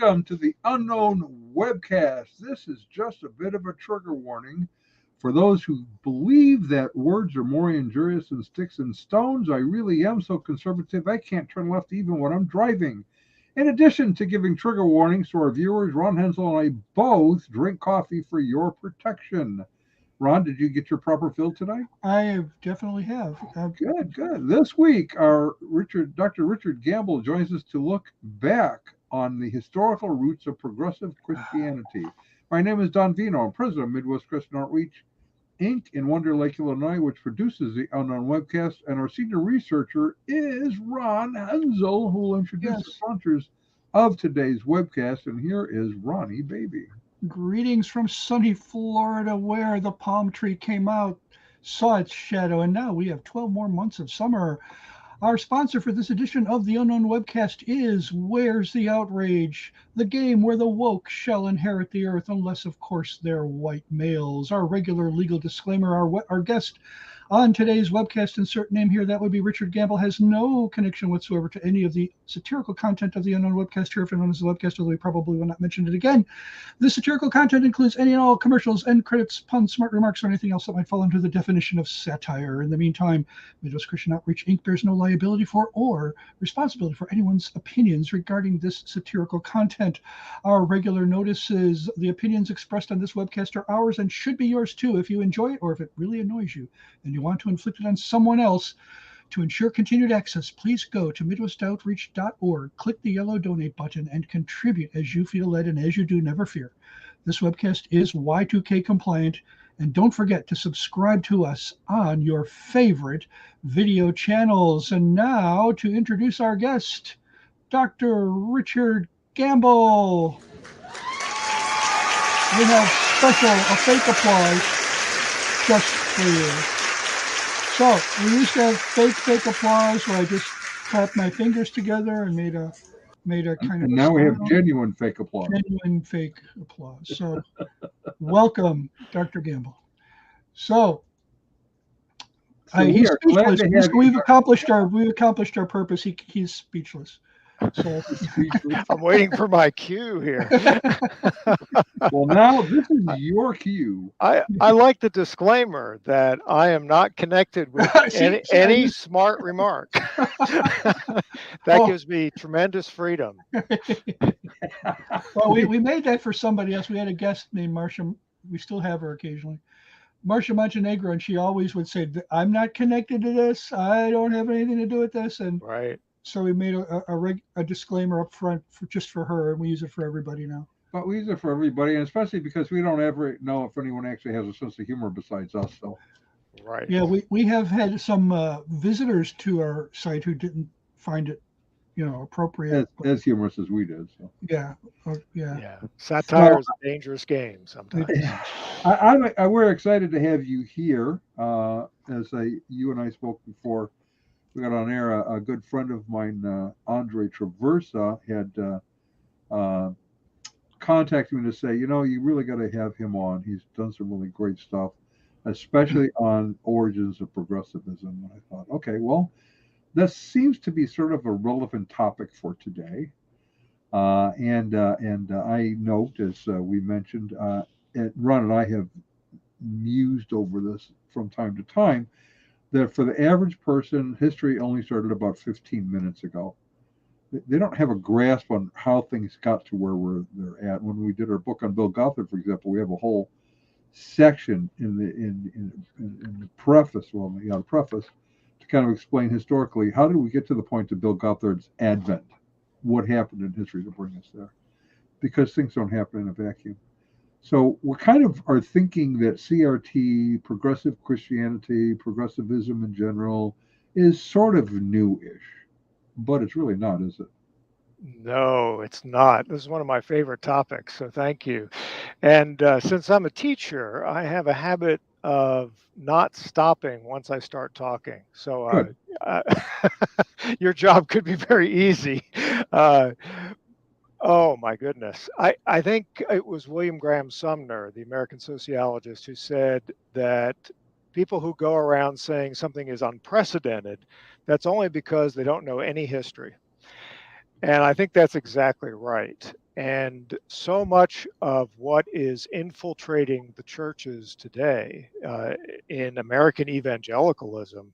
Welcome to the Unknown Webcast. This is just a bit of a trigger warning for those who believe that words are more injurious than sticks and stones. I really am so conservative I can't turn left even when I'm driving. In addition to giving trigger warnings to our viewers, Ron Hensel and I both drink coffee for your protection. Ron, did you get your proper fill today? I definitely have. Good. This week, Dr. Richard Gamble joins us to look back on the historical roots of progressive Christianity. My name is Don Vino. I'm president of Midwest Christian Outreach, Inc. in Wonder Lake, Illinois, which produces the Unknown Webcast. And our senior researcher is Ron Hensel, who will introduce the sponsors of today's webcast. And here is Ronnie Baby. Greetings from sunny Florida, where the palm tree came out, saw its shadow, and now we have 12 more months of summer. Our sponsor for this edition of the Unknown Webcast is Where's the Outrage? The game where the woke shall inherit the earth, unless, of course, they're white males. Our regular legal disclaimer, our guest on today's webcast, insert name here, that would be Richard Gamble, has no connection whatsoever to any of the satirical content of the Unknown Webcast, here known as the webcast, although we probably will not mention it again. The satirical content includes any and all commercials, end credits, puns, smart remarks, or anything else that might fall under the definition of satire. In the meantime, Midwest Christian Outreach, Inc. bears no liability for or responsibility for anyone's opinions regarding this satirical content. Our regular notice is the opinions expressed on this webcast are ours and should be yours too. If you enjoy it or if it really annoys you and you want to inflict it on someone else, to ensure continued access, please go to MidwestOutreach.org, click the yellow donate button, and contribute as you feel led, and as you do, never fear. This webcast is Y2K compliant, and don't forget to subscribe to us on your favorite video channels. And now to introduce our guest, Dr. Richard Gamble. We have a fake applause just for you. So we used to have fake applause where I just clapped my fingers together and made a kind of. And now we have genuine fake applause. Genuine fake applause. So welcome, Dr. Gamble. So he's speechless. We've accomplished our purpose. He's speechless. So I'm waiting for my cue here. Well, now this is your cue. I like the disclaimer that I am not connected with any smart remark. That gives me tremendous freedom. Well, we made that for somebody else. We had a guest named Marcia. We still have her occasionally. Marcia Montenegro, and she always would say, "I'm not connected to this. I don't have anything to do with this." And right. So we made a disclaimer up front just for her, and we use it for everybody now. But we use it for everybody, and especially because we don't ever know if anyone actually has a sense of humor besides us. So, right. Yeah, we have had some visitors to our site who didn't find it, appropriate. As humorous as we did. So. Yeah. Satire is a dangerous game sometimes. We're excited to have you here. You and I spoke before we got on air. A good friend of mine, Andre Traversa, had contacted me to say, you really got to have him on. He's done some really great stuff, especially on origins of progressivism. And I thought, okay, well, that seems to be sort of a relevant topic for today. And I note, as we mentioned, Ron and I have mused over this from time to time, that for the average person, history only started about 15 minutes ago. They don't have a grasp on how things got to where they're at. When we did our book on Bill Gothard, for example, we have a whole section in the preface, to kind of explain historically how did we get to the point of Bill Gothard's advent, what happened in history to bring us there, because things don't happen in a vacuum. So we kind of are thinking that CRT, progressive Christianity, progressivism in general, is sort of new-ish, but it's really not, is it? No, it's not. This is one of my favorite topics, so thank you. And since I'm a teacher, I have a habit of not stopping once I start talking. So your job could be very easy. Oh, my goodness. I think it was William Graham Sumner, the American sociologist, who said that people who go around saying something is unprecedented, that's only because they don't know any history. And I think that's exactly right. And so much of what is infiltrating the churches today in American evangelicalism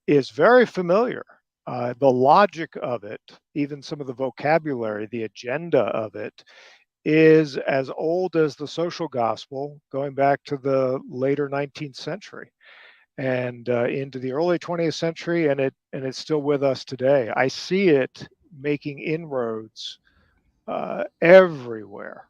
is very familiar. The logic of it, even some of the vocabulary, the agenda of it, is as old as the social gospel, going back to the later 19th century and into the early 20th century, and it's still with us today. I see it making inroads everywhere,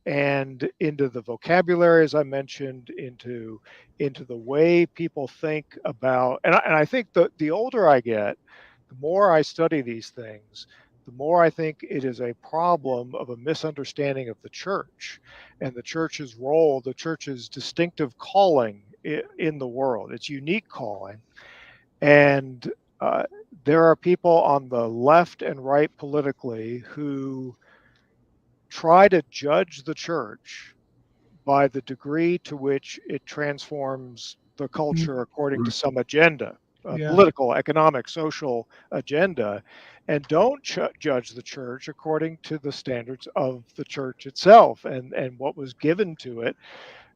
and into the vocabulary, as I mentioned, into the way people think about. And I think the older I get, the more I study these things, the more I think it is a problem of a misunderstanding of the church and the church's role, the church's distinctive calling in the world, its unique calling. And there are people on the left and right politically who try to judge the church by the degree to which it transforms the culture according to Right. some agenda, a Yeah. political, economic, social agenda, and don't judge the church according to the standards of the church itself and what was given to it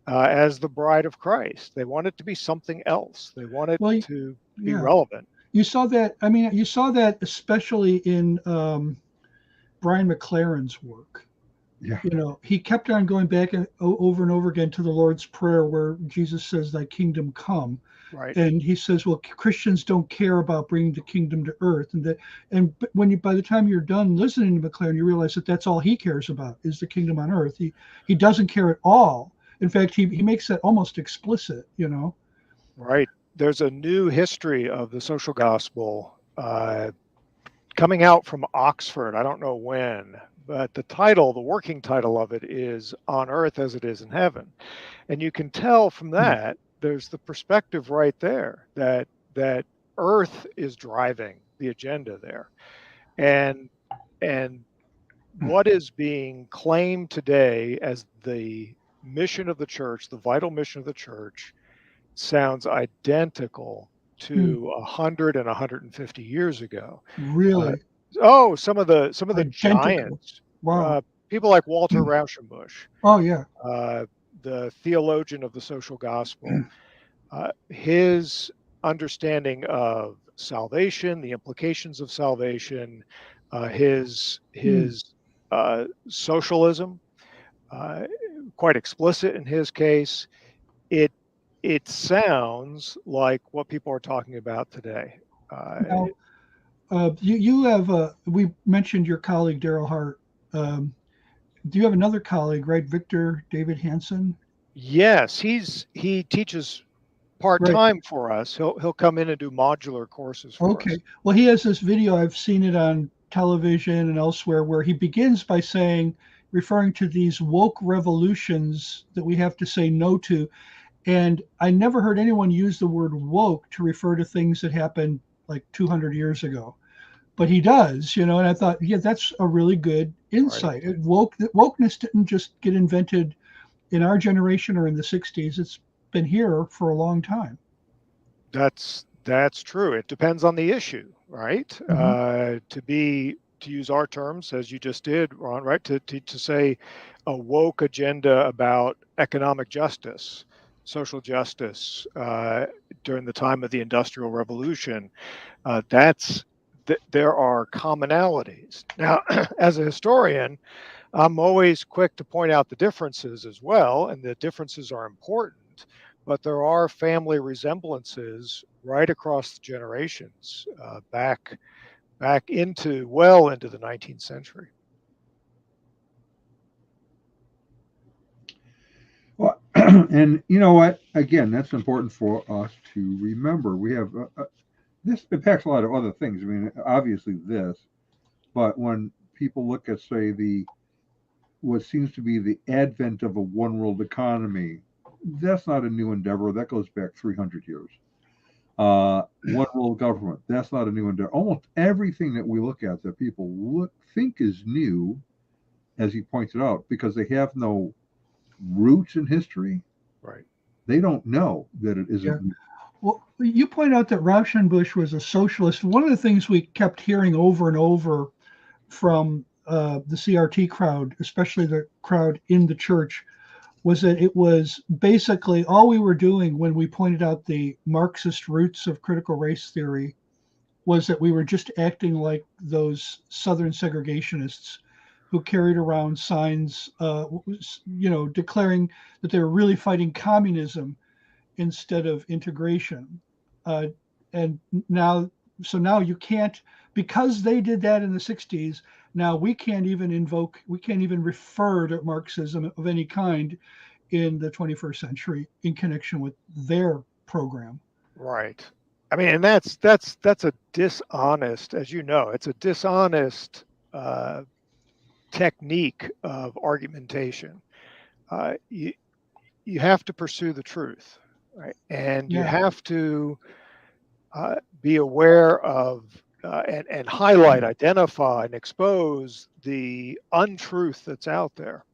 as the bride of Christ. They want it to be something else. They want it Well, to be yeah. relevant. You saw that. I mean, you saw that especially in Brian McLaren's work. Yeah. You know, he kept on going back over and over again to the Lord's Prayer, where Jesus says, "Thy kingdom come," Right. and he says, "Well, Christians don't care about bringing the kingdom to earth," and when you, by the time you're done listening to McLaren, you realize that that's all he cares about is the kingdom on earth. He doesn't care at all. In fact, he makes that almost explicit. You know. Right. There's a new history of the social gospel coming out from Oxford. I don't know when, but the title, the working title of it is On Earth as It Is in Heaven. And you can tell from that, there's the perspective right there that earth is driving the agenda there. And what is being claimed today as the mission of the church, the vital mission of the church, sounds identical to 100 and 150 years ago. Really. Some of the Identical. giants, Wow. people like Walter Rauschenbusch, Oh yeah. the theologian of the social gospel, his understanding of salvation, the implications of salvation, his socialism, quite explicit in his case. It sounds like what people are talking about today. Now, you have we mentioned your colleague Daryl Hart. Do you have another colleague, right? Victor David Hansen? Yes, he teaches part Right. time for us. He'll come in and do modular courses for us. Okay. Well, he has this video. I've seen it on television and elsewhere where he begins by saying, referring to these woke revolutions that we have to say no to. And I never heard anyone use the word woke to refer to things that happened like 200 years ago. But he does, you know, and I thought, yeah, that's a really good insight. Right. Wokeness didn't just get invented in our generation or in the 60s. It's been here for a long time. That's true. It depends on the issue, right? To use our terms, as you just did, Ron, right? To say a woke agenda about economic justice, social justice during the time of the Industrial Revolution, there are commonalities. Now, as a historian, I'm always quick to point out the differences as well, and the differences are important, but there are family resemblances right across the generations, back into the 19th century. Well, and you know what? Again, that's important for us to remember. We have this impacts a lot of other things. I mean, obviously this, but when people look at, say, what seems to be the advent of a one world economy, that's not a new endeavor. That goes back 300 years. One world government, that's not a new endeavor. Almost everything that we look at that people think is new, as he pointed out, because they have no roots in history, Right. they don't know that it isn't. Yeah. Well, you point out that Rauschenbusch was a socialist. One of the things we kept hearing over and over from the CRT crowd, especially the crowd in the church, was that it was basically all we were doing when we pointed out the Marxist roots of critical race theory was that we were just acting like those Southern segregationists who carried around signs, declaring that they were really fighting communism instead of integration. And now, so now you can't, because they did that in the 60s, now we can't even refer to Marxism of any kind in the 21st century in connection with their program. Right. I mean, and that's a dishonest, as you know, it's a dishonest technique of argumentation. You have to pursue the truth, right? And you have to be aware of and highlight, identify, and expose the untruth that's out there.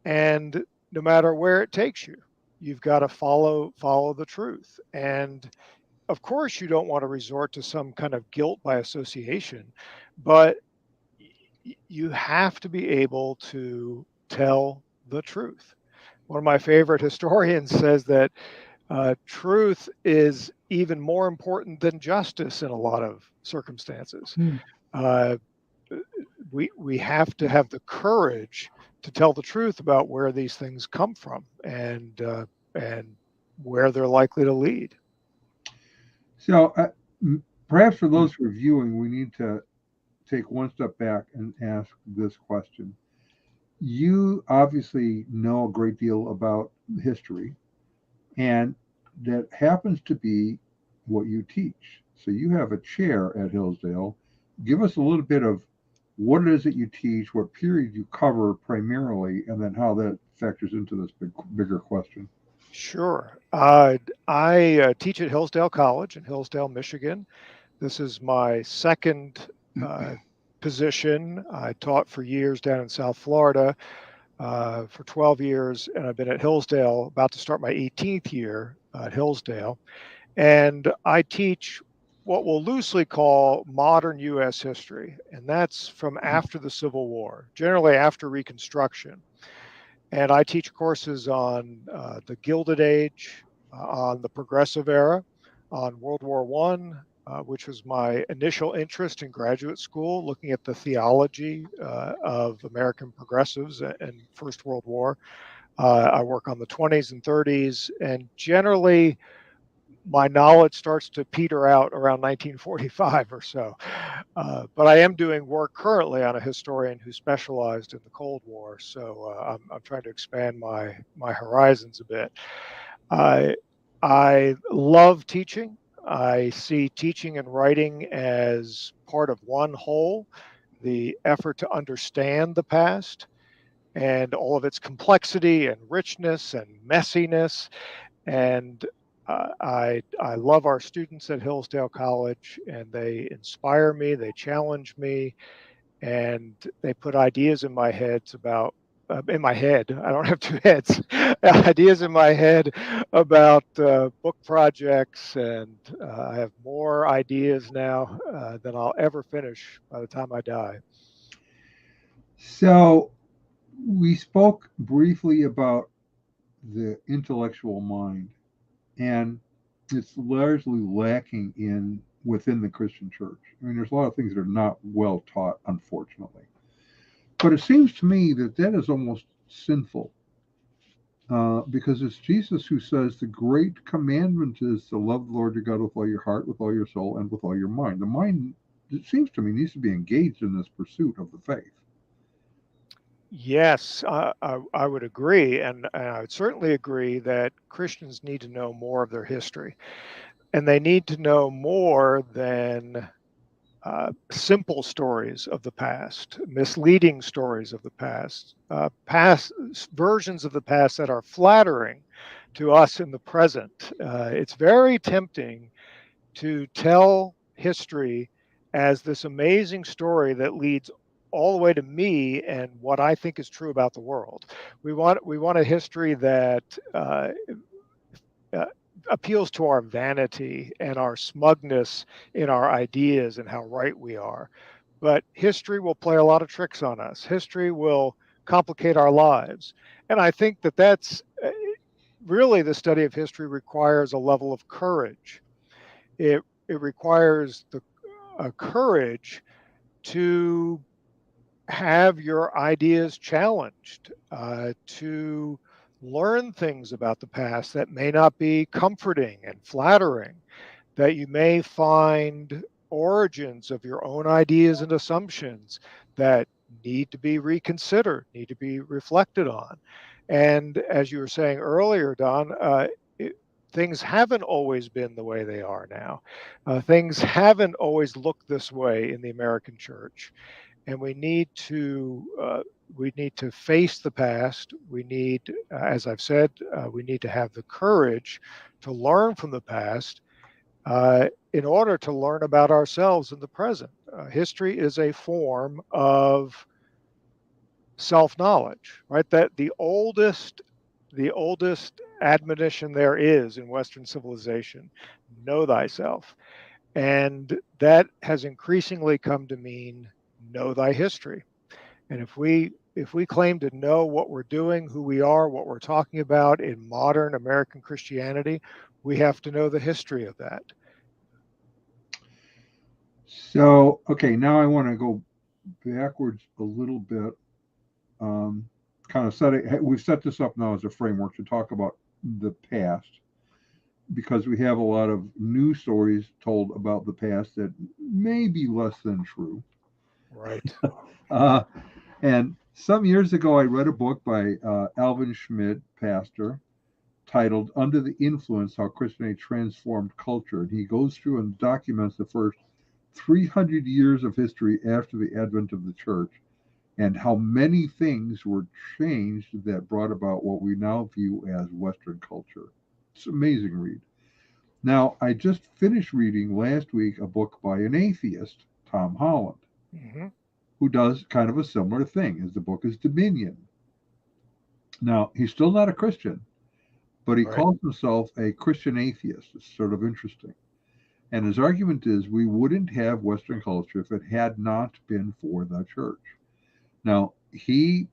And no matter where it takes you, you've got to follow the truth. And of course, you don't want to resort to some kind of guilt by association, but you have to be able to tell the truth. One of my favorite historians says that truth is even more important than justice in a lot of circumstances. We have to have the courage to tell the truth about where these things come from and where they're likely to lead. So perhaps for those reviewing, we need to take one step back and ask this question. You obviously know a great deal about history, and that happens to be what you teach. So you have a chair at Hillsdale. Give us a little bit of what it is that you teach, what period you cover primarily, and then how that factors into this bigger question. Sure. I teach at Hillsdale College in Hillsdale, Michigan. This is my second position. I taught for years down in South Florida for 12 years, and I've been at Hillsdale, about to start my 18th year at Hillsdale. And I teach what we'll loosely call modern U.S. history, and that's from after the Civil War, generally after Reconstruction. And I teach courses on the Gilded Age, on the Progressive Era, on World War I, which was my initial interest in graduate school, looking at the theology of American progressives in First World War. I work on the 20s and 30s, and generally my knowledge starts to peter out around 1945 or so. But I am doing work currently on a historian who specialized in the Cold War, so I'm trying to expand my horizons a bit. I love teaching. I see teaching and writing as part of one whole, the effort to understand the past and all of its complexity and richness and messiness. And I love our students at Hillsdale College, and they inspire me, they challenge me, and they put ideas in my head about in my head. I don't have two heads. Ideas in my head about book projects, and I have more ideas now than I'll ever finish by the time I die. So we spoke briefly about the intellectual mind, and it's largely lacking within the Christian church. I mean, there's a lot of things that are not well taught, unfortunately. But it seems to me that is almost sinful, because it's Jesus who says the great commandment is to love the Lord your God with all your heart, with all your soul, and with all your mind. The mind, it seems to me, needs to be engaged in this pursuit of the faith. Yes, I would agree, and I would certainly agree that Christians need to know more of their history, and they need to know more than simple stories of the past, misleading stories of the past, past versions of the past that are flattering to us in the present. It's very tempting to tell history as this amazing story that leads all the way to me and what I think is true about the world. We want a history that appeals to our vanity and our smugness in our ideas and how right we are. but history will play a lot of tricks on us. History will complicate our lives. And I think that that's really, the study of history requires a level of courage. It requires the courage to have your ideas challenged, to learn things about the past that may not be comforting and flattering, that you may find origins of your own ideas and assumptions that need to be reconsidered, need to be reflected on. And as you were saying earlier, Don, things haven't always been the way they are now. Things haven't always looked this way in the American church, and we need to face the past. We need, as I've said, we need to have the courage to learn from the past in order to learn about ourselves in the present. History is a form of self-knowledge, right? That the oldest admonition there is in Western civilization: know thyself. And that has increasingly come to mean know thy history. And if we claim to know what we're doing, who we are, what we're talking about in modern American Christianity, we have to know the history of that. So, okay, now I want to go backwards a little bit. Kind of we've set this up now as a framework to talk about the past, because we have a lot of new stories told about the past that may be less than true. Right. And some years ago, I read a book by Alvin Schmidt, pastor, titled Under the Influence: How Christianity Transformed Culture. And he goes through and documents the first 300 years of history after the advent of the church, and how many things were changed that brought about what we now view as Western culture. It's an amazing read. Now, I just finished reading last week a book by an atheist, Tom Holland, Mm-hmm. who does kind of a similar thing. His book is Dominion. Now, he's still not a Christian, but he calls himself a Christian atheist. It's sort of interesting. And his argument is we wouldn't have Western culture if it had not been for the church. Now, he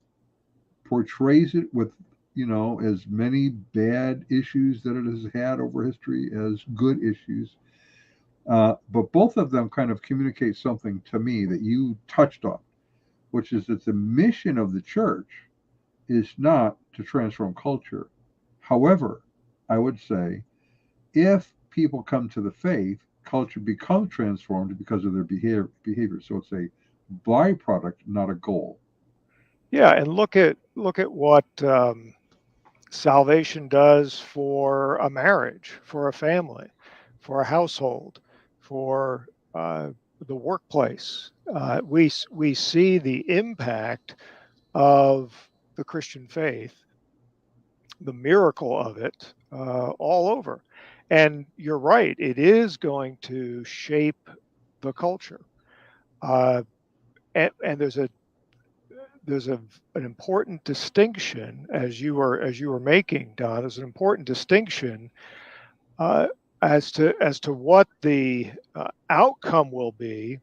portrays it with, as many bad issues that it has had over history as good issues. But both of them kind of communicate something to me that you touched on, which is that the mission of the church is not to transform culture. However, I would say if people come to the faith, culture becomes transformed because of their behavior. So it's a byproduct, not a goal. Yeah, and look at what salvation does for a marriage, for a family, for a household, for the workplace. We see the impact of the Christian faith, the miracle of it, all over. And you're right; it is going to shape the culture. And there's an important distinction, as you were making, Don. There's an important distinction as to what the outcome will be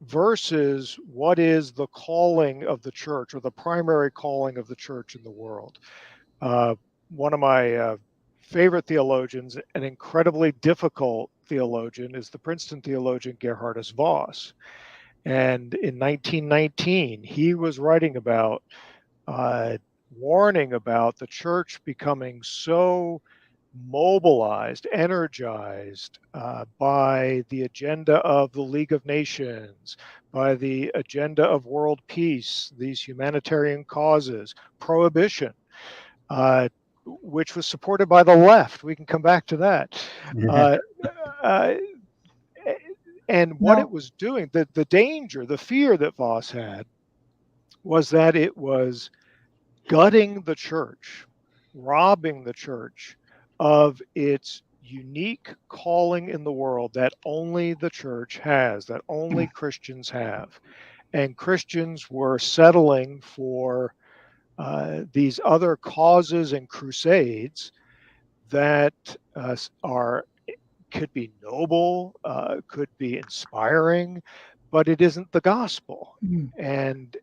versus what is the calling of the church, or the primary calling of the church in the world. One of my favorite theologians, an incredibly difficult theologian, is the Princeton theologian Gerhardus Voss. And in 1919, he was writing about, warning about the church becoming so mobilized, energized by the agenda of the League of Nations, by the agenda of world peace, these humanitarian causes, prohibition, which was supported by the left. We can come back to that. Yeah. And what it was doing, the danger, the fear that Voss had, was that it was gutting the church, robbing the church of its unique calling in the world that only the church has, that only Christians have. And Christians were settling for these other causes and crusades that could be noble, could be inspiring, but it isn't the gospel. Mm.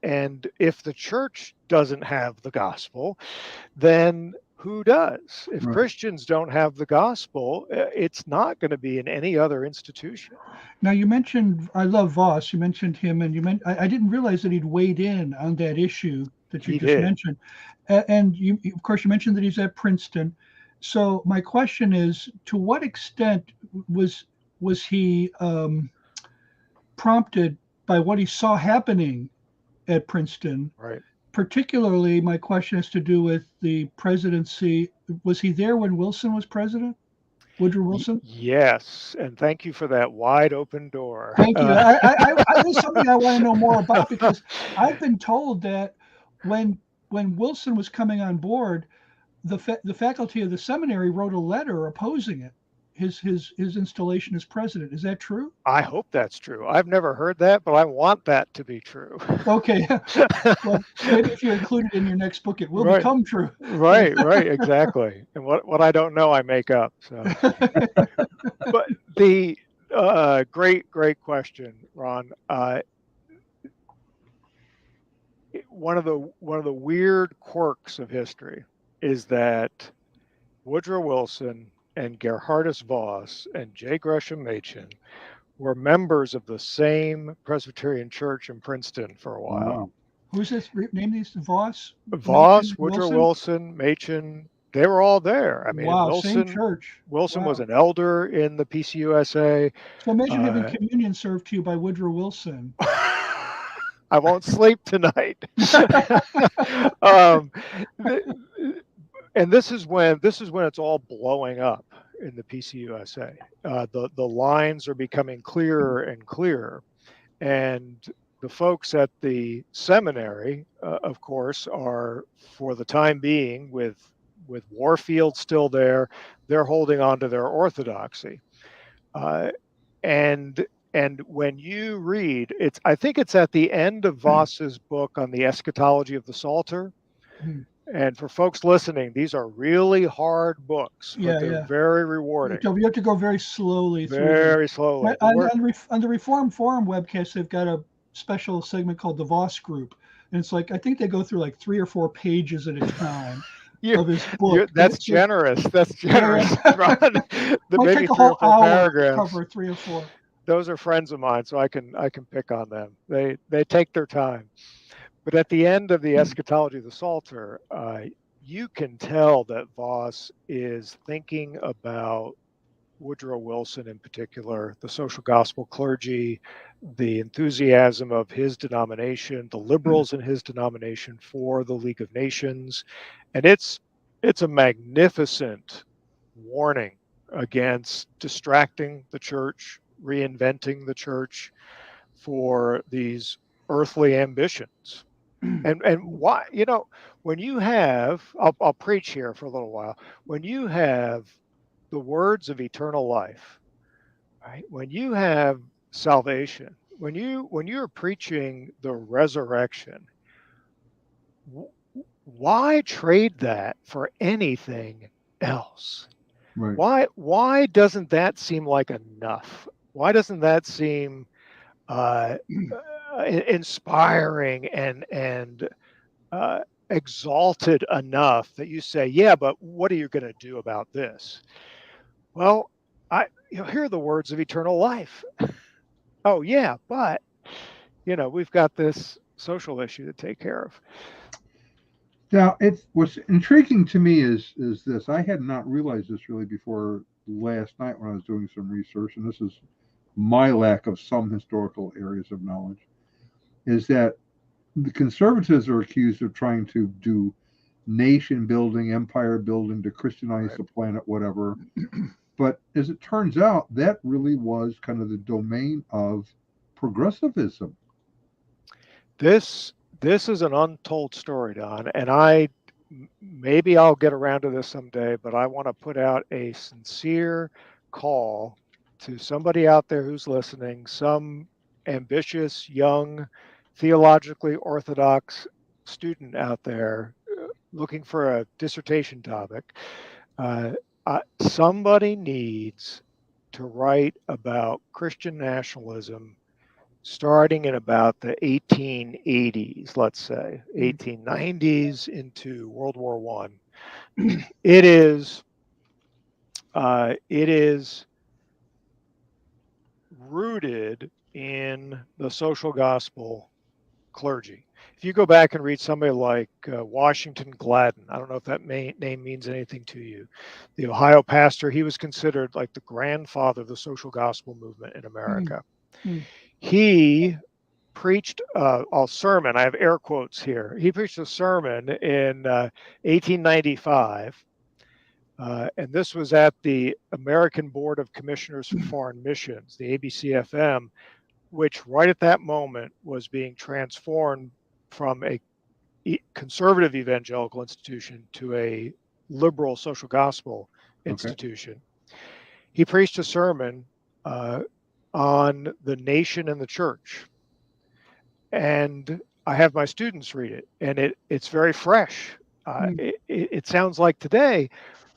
And if the church doesn't have the gospel, then who does? If Right. Christians don't have the gospel, it's not going to be in any other institution. Now you mentioned, I love Voss. You mentioned him, and I didn't realize that he'd weighed in on that issue that you He just did. mentioned. And you, of course, you mentioned that he's at Princeton. So my question is, to what extent was he prompted by what he saw happening at Princeton? Right. Particularly, my question has to do with the presidency. Was he there when Wilson was president? Woodrow Wilson? Yes, and thank you for that wide open door. Thank you. This is something I want to know more about, because I've been told that when Wilson was coming on board, the faculty of the seminary wrote a letter opposing it, his installation as president. Is that true? I hope that's true. I've never heard that, but I want that to be true. Okay. Well, maybe if you include it in your next book, it will Right. become true. Right, exactly. And what I don't know, I make up. So, but the great question, Ron. One of the weird quirks of history is that Woodrow Wilson and Gerhardus Voss and J. Gresham Machen were members of the same Presbyterian church in Princeton for a while. Wow. Who's this? Name these Voss? Voss, Machen, Woodrow Wilson, Machen, they were all there. I mean, wow, same church. Wilson Wow. was an elder in the PCUSA. So imagine having communion served to you by Woodrow Wilson. I won't sleep tonight. And this is when it's all blowing up in the PCUSA. The lines are becoming clearer and clearer, and the folks at the seminary, of course, are, for the time being, with Warfield still there, they're holding on to their orthodoxy. And when you read, I think it's at the end of Voss's book on the eschatology of the Psalter. And for folks listening, these are really hard books, but they're very rewarding. You have to go very slowly through them. Very slowly. On the Reform Forum webcast, they've got a special segment called the Voss Group. And it's like, I think they go through like 3 or 4 pages at a time of his book. That's generous. That's generous, Ron. Might take a whole hour to cover 3 or 4. Those are friends of mine, so I can pick on them. They take their time. But at the end of the eschatology of the Psalter, you can tell that Voss is thinking about Woodrow Wilson in particular, the social gospel clergy, the enthusiasm of his denomination, the liberals in his denomination for the League of Nations. And it's a magnificent warning against distracting the church, reinventing the church for these earthly ambitions. And why, when you have, I'll preach here for a little while, when you have the words of eternal life, right? When you have salvation, when you're preaching the resurrection, why trade that for anything else? Right. Why doesn't that seem like enough? Why doesn't that seem inspiring and exalted enough that you say, yeah, but what are you going to do about this? Well, here are the words of eternal life. Oh yeah, but we've got this social issue to take care of. Now, what's intriguing to me is this. I had not realized this really before last night when I was doing some research, and this is my lack of some historical areas of knowledge, is that the conservatives are accused of trying to do nation building, empire building, to Christianize the planet, whatever. But as it turns out, that really was kind of the domain of progressivism. This is an untold story, Don, and maybe I'll get around to this someday, but I want to put out a sincere call to somebody out there who's listening, some ambitious, young, theologically orthodox student out there looking for a dissertation topic. Somebody needs to write about Christian nationalism starting in about the 1880s, let's say 1890s into World War One. It is rooted in the social gospel clergy. If you go back and read somebody like Washington Gladden, I don't know if that name means anything to you, the Ohio pastor, he was considered like the grandfather of the social gospel movement in America. He preached a sermon, I have air quotes here. He preached a sermon in 1895, and this was at the American Board of Commissioners for Foreign Missions, the ABCFM, which right at that moment was being transformed from a conservative evangelical institution to a liberal social gospel institution. He preached a sermon on the nation and the church. And I have my students read it, and it's very fresh. It sounds like today,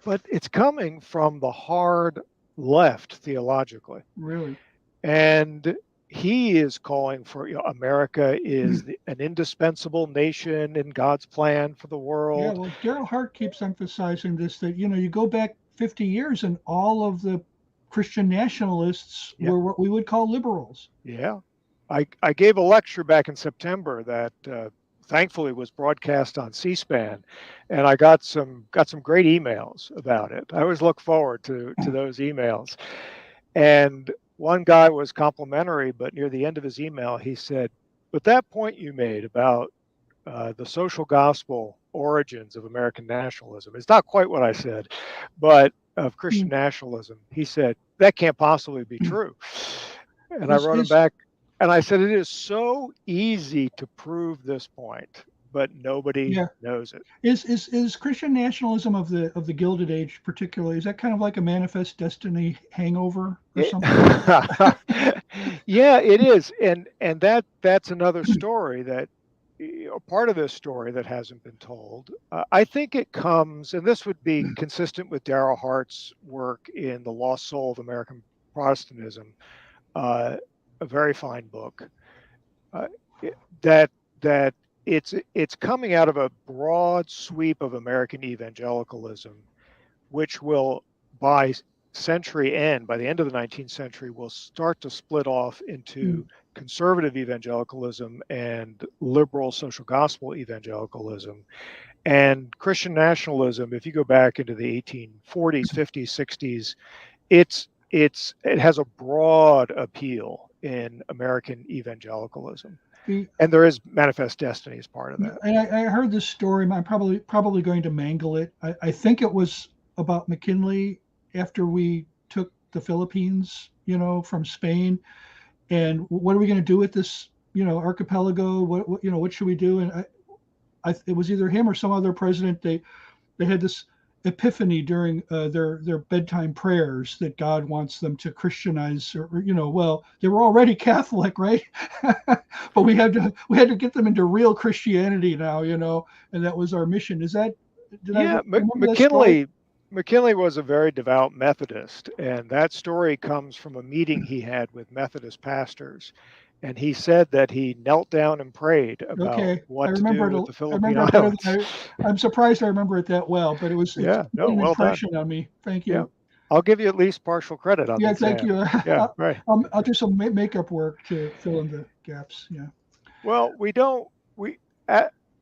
but it's coming from the hard left theologically. Really? And he is calling for, America is an indispensable nation in God's plan for the world. Yeah, well, Daryl Hart keeps emphasizing this, that, you go back 50 years and all of the Christian nationalists were what we would call liberals. Yeah. I gave a lecture back in September that thankfully was broadcast on C-SPAN, and I got some great emails about it. I always look forward to those emails. And one guy was complimentary, but near the end of his email, he said, "But that point you made about the social gospel origins of American nationalism, it's not quite what I said, but of Christian nationalism," he said, "that can't possibly be true." And I wrote him back, and I said, "It is so easy to prove this point, but nobody knows it." Is Christian nationalism of the Gilded Age particularly, is that kind of like a Manifest Destiny hangover or something? Yeah, it is, and that's another story that, part of this story that hasn't been told. I think it comes, and this would be consistent with Daryl Hart's work in The Lost Soul of American Protestantism, a very fine book, that it's coming out of a broad sweep of American evangelicalism, which will, by century end, by the end of the 19th century, will start to split off into conservative evangelicalism and liberal social gospel evangelicalism. And Christian nationalism, if you go back into the 1840s, 50s, 60s, it has a broad appeal in American evangelicalism. And there is Manifest Destiny as part of that. And I heard this story. I'm probably going to mangle it. I think it was about McKinley after we took the Philippines, from Spain. And what are we going to do with this, archipelago? What should we do? And it was either him or some other president. They had this epiphany during their bedtime prayers that God wants them to Christianize, or well, they were already Catholic, right? But we had to get them into real Christianity now, and that was our mission. Is that? McKinley was a very devout Methodist, and that story comes from a meeting he had with Methodist pastors. And he said that he knelt down and prayed about what to do with the Philippine Islands. I'm surprised I remember it that well, but it's an impression on me. Thank you. Yeah. I'll give you at least partial credit on that. Yeah, thank you. Right. I'll do some makeup work to fill in the gaps. Yeah. Well,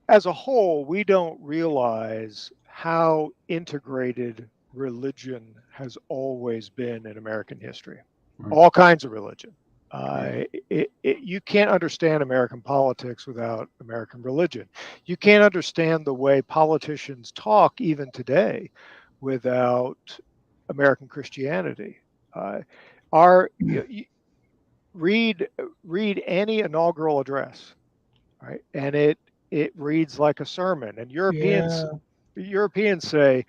as a whole, we don't realize how integrated religion has always been in American history. Right. All kinds of religion. You can't understand American politics without American religion. You can't understand the way politicians talk even today without American Christianity. Read any inaugural address, right? And it reads like a sermon. And Europeans say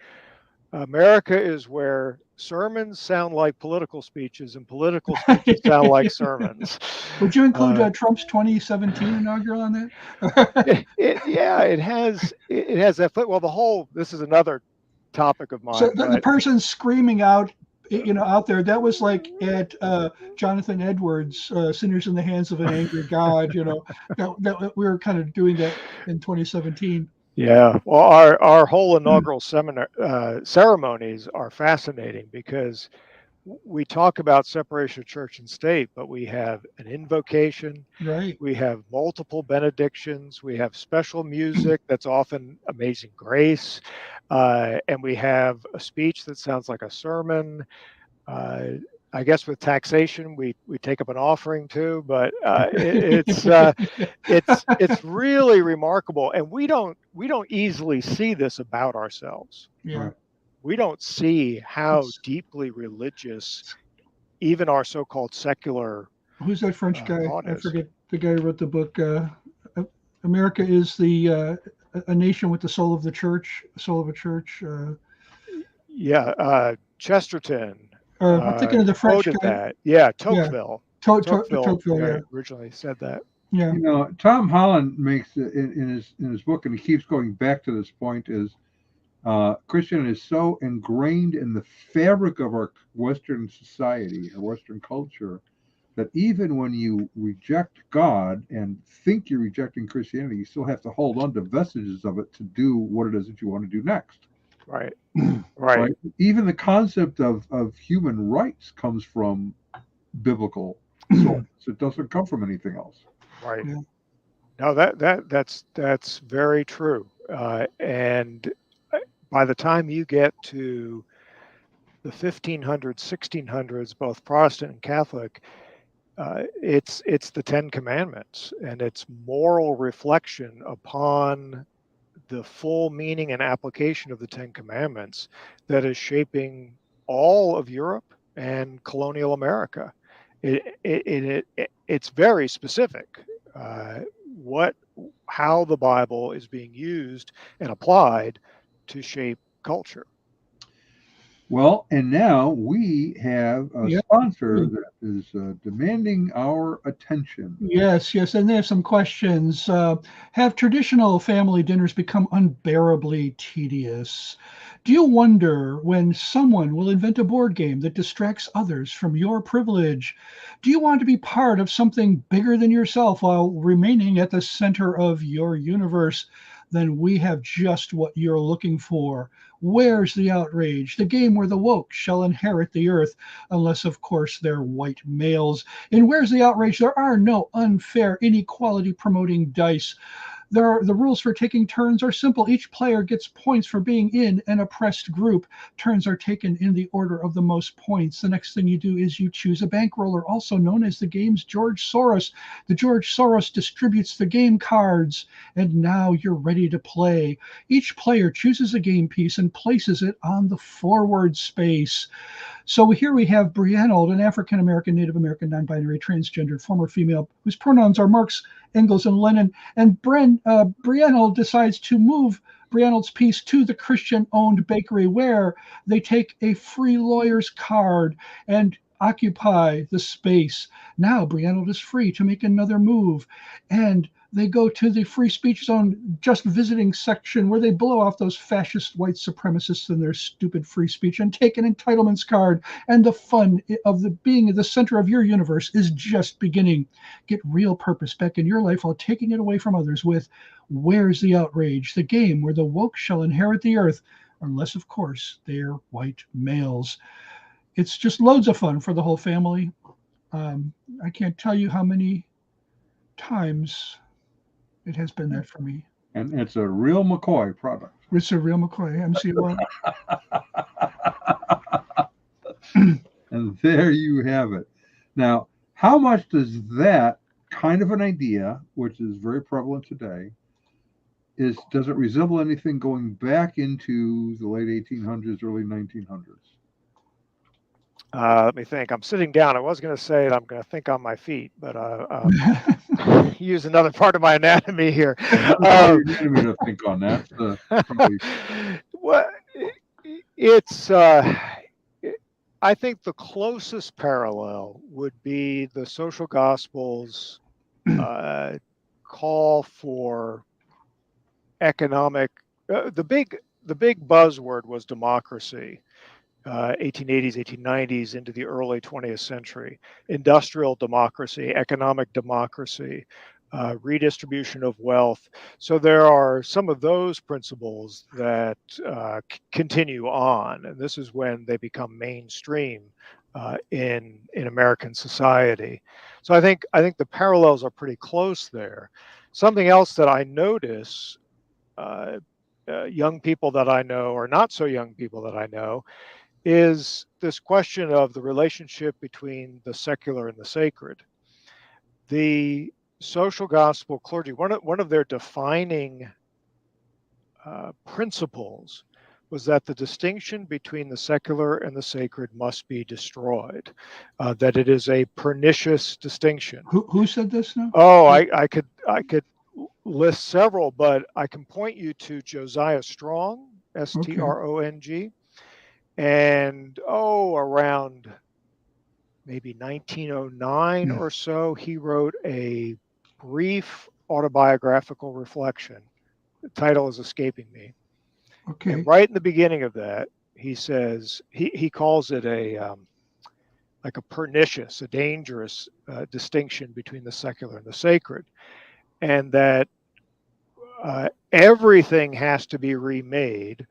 America is where sermons sound like political speeches and political speeches sound like sermons. Would you include Trump's 2017 inaugural on that? It has that. Well, this is another topic of mine. So the person screaming out out there. That was like at Jonathan Edwards, Sinners in the Hands of an Angry God. That we were kind of doing that in 2017. Yeah, well, our whole inaugural seminar ceremonies are fascinating because we talk about separation of church and state, but we have an invocation, Right. we have multiple benedictions, we have special music that's often Amazing Grace, and we have a speech that sounds like a sermon. I guess with taxation, we take up an offering too, but it's really remarkable, and we don't easily see this about ourselves. Yeah. Right. We don't see how deeply religious even our so-called secular Who's that French guy? thought I is. forget the guy who wrote the book. America is a nation with the soul of the church, soul of a church. Yeah, Chesterton I'm thinking of the French quoted guy. that. Yeah, Yeah, Tocqueville. Tocqueville. Yeah, Originally said that. yeah, Tom Holland makes in his book, and he keeps going back to this point, is Christianity is so ingrained in the fabric of our Western society, our Western culture, that even when you reject God and think you're rejecting Christianity, you still have to hold on to vestiges of it to do what it is that you want to do next. Right. Right. Even the concept of human rights comes from biblical source. It doesn't come from anything else. Right. Yeah. No, that's very true. And by the time you get to the 1500s, 1600s, both Protestant and Catholic, it's the Ten Commandments, and it's moral reflection upon the full meaning and application of the Ten Commandments that is shaping all of Europe and colonial America. It's very specific. How the Bible is being used and applied to shape culture. Well, and now we have a Yeah. sponsor that is demanding our attention. Yes, and they have some questions. Have traditional family dinners become unbearably tedious? Do you wonder when someone will invent a board game that distracts others from your privilege? Do you want to be part of something bigger than yourself while remaining at the center of your universe? Then we have just what you're looking for. Where's the outrage? The game where the woke shall inherit the earth, unless, of course, they're white males. And where's the outrage? There are no unfair, inequality promoting dice. The rules for taking turns are simple. Each player gets points for being in an oppressed group. Turns are taken in the order of the most points. The next thing you do is you choose a bankroller, also known as the game's George Soros. The George Soros distributes the game cards, and now you're ready to play. Each player chooses a game piece and places it on the forward space. So here we have Briannold, an African-American, Native American, non-binary, transgendered, former female, whose pronouns are Marx, Engels, and Lenin. And Briannold decides to move Briannold's piece to the Christian-owned bakery, where they take a free lawyer's card and occupy the space. Now Briannold is free to make another move, and they go to the free speech zone just visiting section, where they blow off those fascist white supremacists and their stupid free speech and take an entitlements card. And the fun of being at the center of your universe is just beginning. Get real purpose back in your life while taking it away from others with Where's the Outrage? The game where the woke shall inherit the earth, unless, of course, they're white males. It's just loads of fun for the whole family. I can't tell you how many times it has been that for me. And it's a real McCoy product. It's a real McCoy, MC1. And there you have it. Now, how much does that kind of an idea, which is very prevalent today, does it resemble anything going back into the late 1800s, early 1900s? Let me think. I'm sitting down. I was going to say it. I'm going to think on my feet, but use another part of my anatomy here. Anatomy to think on that. Well, it's. I think the closest parallel would be the social gospel's call for economic. The big buzzword was democracy. 1880s, 1890s into the early 20th century. Industrial democracy, economic democracy, redistribution of wealth. So there are some of those principles that continue on, and this is when they become mainstream in American society. So I think the parallels are pretty close there. Something else that I notice, young people that I know, or not so young people that I know, is this question of the relationship between the secular and the sacred. The social gospel clergy, one of their defining principles was that the distinction between the secular and the sacred must be destroyed, that it is a pernicious distinction. Who said this now? Oh, I could list several, but I can point you to Josiah Strong, Strong, and around maybe 1909 or so, he wrote a brief autobiographical reflection. The title is escaping me. Okay. And right in the beginning of that, he says, he calls it like a pernicious, a dangerous distinction between the secular and the sacred, and that everything has to be remade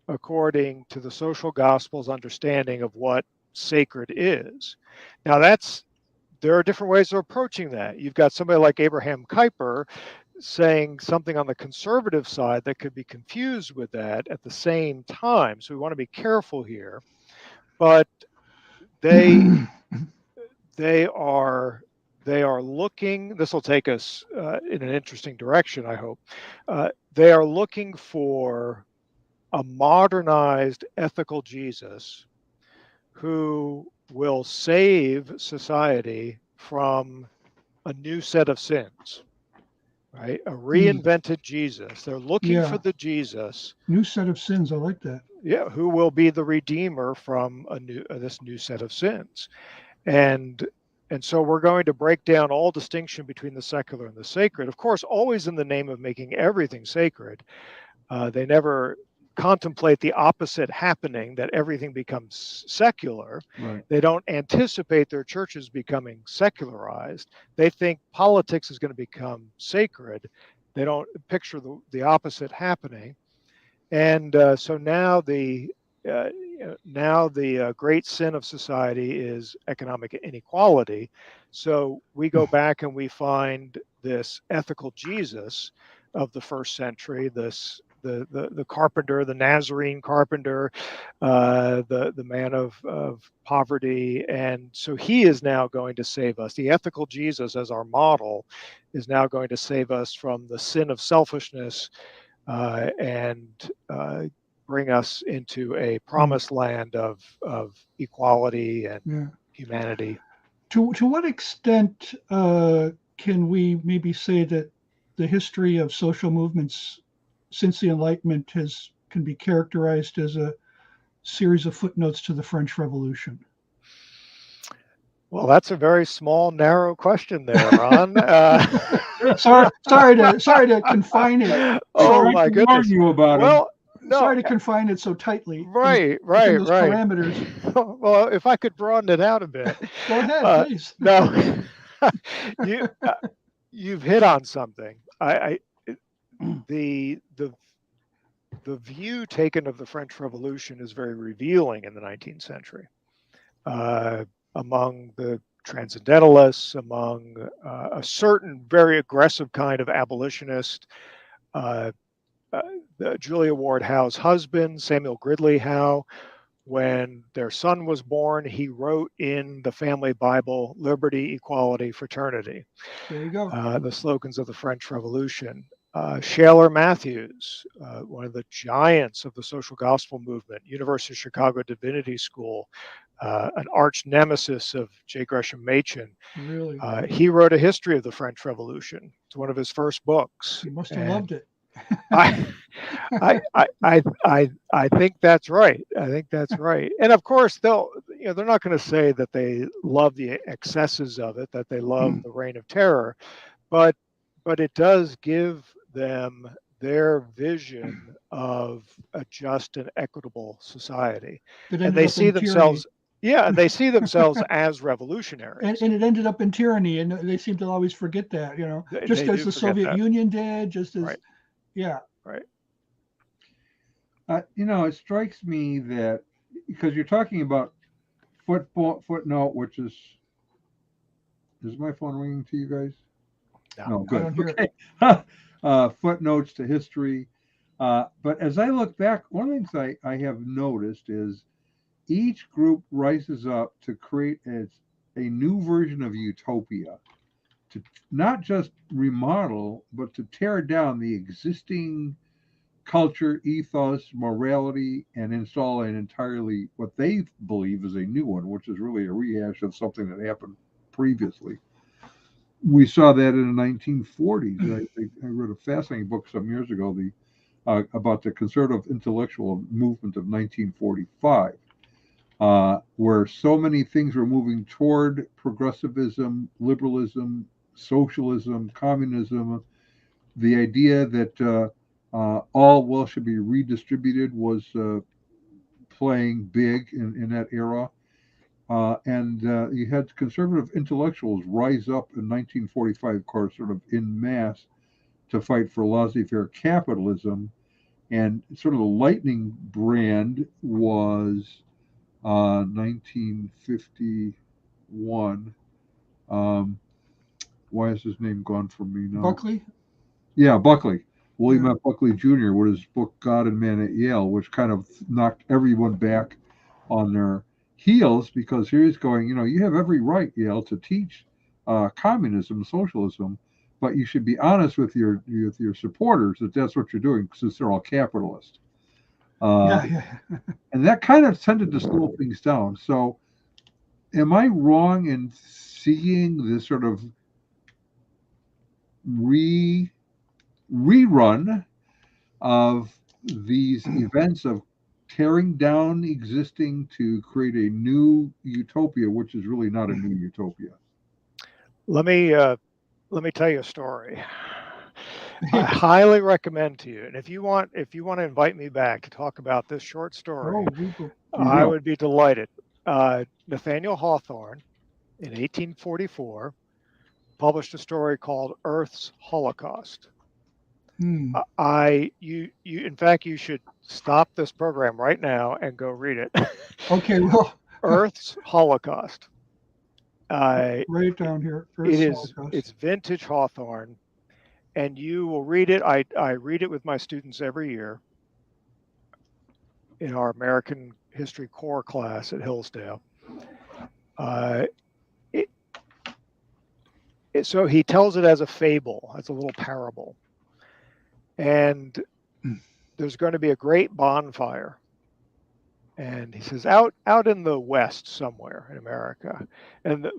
according to the social gospel's understanding of what sacred is. Now there are different ways of approaching that. You've got somebody like Abraham Kuyper saying something on the conservative side that could be confused with that at the same time. So we want to be careful here. But they are looking, this will take us in an interesting direction, I hope. They are looking for a modernized ethical Jesus who will save society from a new set of sins, right? A reinvented Jesus. They're looking for the Jesus. New set of sins. I like that. Yeah, who will be the redeemer from this new set of sins. And so we're going to break down all distinction between the secular and the sacred, of course, always in the name of making everything sacred. They never contemplate the opposite happening, that everything becomes secular. Right. They don't anticipate their churches becoming secularized. They think politics is going to become sacred. They don't picture the opposite happening. And so now the great sin of society is economic inequality. So we go back and we find this ethical Jesus of the first century, the carpenter, the Nazarene carpenter, the man of poverty. And so he is now going to save us. The ethical Jesus as our model is now going to save us from the sin of selfishness and bring us into a promised land of equality and humanity. To what extent can we maybe say that the history of social movements since the Enlightenment can be characterized as a series of footnotes to the French Revolution? Well, that's a very small, narrow question there, Ron. Sorry to confine it. Oh my goodness! Argue about it. No, sorry to confine it so tightly. Right. Parameters. Well, if I could broaden it out a bit. Go ahead, please. No, you've hit on something. The view taken of the French Revolution is very revealing in the 19th century. Among the transcendentalists, among a certain very aggressive kind of abolitionist, Julia Ward Howe's husband, Samuel Gridley Howe, when their son was born, he wrote in the family Bible, liberty, equality, fraternity. There you go. The slogans of the French Revolution. Shaler Matthews, one of the giants of the social gospel movement, University of Chicago Divinity School, an arch nemesis of J. Gresham Machen. Really? He wrote a history of the French Revolution. It's one of his first books. He must have loved it. I think that's right. I think that's right. And of course, they're not going to say that they love the excesses of it, that they love the reign of terror, but it does give them their vision of a just and equitable society. That And ended they up see in tyranny. themselves, yeah, they see themselves as revolutionaries. And it ended up in tyranny, and they seem to always forget that, just They as do the forget Soviet that. Union did, just as, Right. yeah. Right. It strikes me that because you're talking about footnote, which is my phone ringing to you guys? No, I good. don't hear Okay. Footnotes to history. But as I look back, one of the things I have noticed is each group rises up to create a new version of utopia, to not just remodel, but to tear down the existing culture, ethos, morality, and install an entirely what they believe is a new one, which is really a rehash of something that happened previously. We saw that in the 1940s. I read a fascinating book some years ago, about the conservative intellectual movement of 1945, where so many things were moving toward progressivism, liberalism, socialism, communism. The idea that all wealth should be redistributed was playing big in that era. And you had conservative intellectuals rise up in 1945, of course, sort of in mass to fight for laissez-faire capitalism. And sort of the lightning brand was 1951. Why is his name gone from me now? Buckley? Yeah, Buckley. William Yeah. F. Buckley Jr. with his book God and Man at Yale, which kind of knocked everyone back on their heels, because here he's going, you have every right, Yale, to teach communism, socialism, but you should be honest with your supporters that that's what you're doing, since they're all capitalists. Yeah. And that kind of tended to slow things down. So am I wrong in seeing this sort of rerun of these events of tearing down existing to create a new utopia, which is really not a new utopia? Let me tell you a story. I highly recommend to you, and if you want to invite me back to talk about this short story, I would be delighted. Nathaniel Hawthorne, in 1844, published a story called Earth's Holocaust. In fact, you should stop this program right now and go read it. Okay, well, Earth's Holocaust. write it down here. It's vintage Hawthorne, and you will read it. I read it with my students every year in our American History Core class at Hillsdale. So he tells it as a fable, as a little parable. And there's going to be a great bonfire. And he says, out in the West somewhere in America. And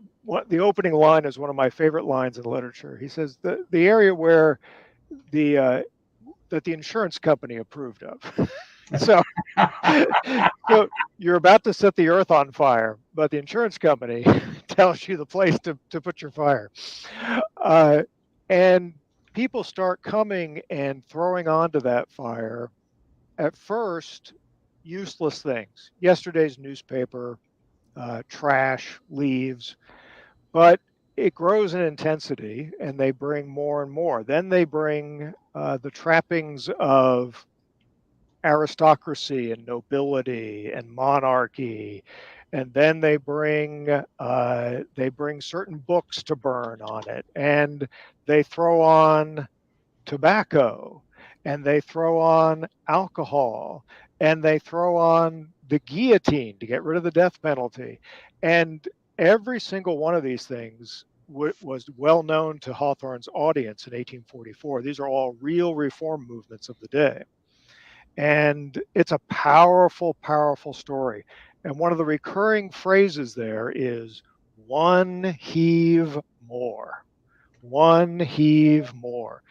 the opening line is one of my favorite lines in literature. He says, the area where that the insurance company approved of. So you're about to set the earth on fire, but the insurance company tells you the place to put your fire. And people start coming and throwing onto that fire, at first, useless things. Yesterday's newspaper, trash, leaves. But it grows in intensity, and they bring more and more. Then they bring the trappings of aristocracy and nobility and monarchy, and then they bring certain books to burn on it, and they throw on tobacco, and they throw on alcohol, and they throw on the guillotine to get rid of the death penalty. And every single one of these things was well known to Hawthorne's audience in 1844. These are all real reform movements of the day. And it's a powerful, powerful story. And one of the recurring phrases there is one heave more. One heave more.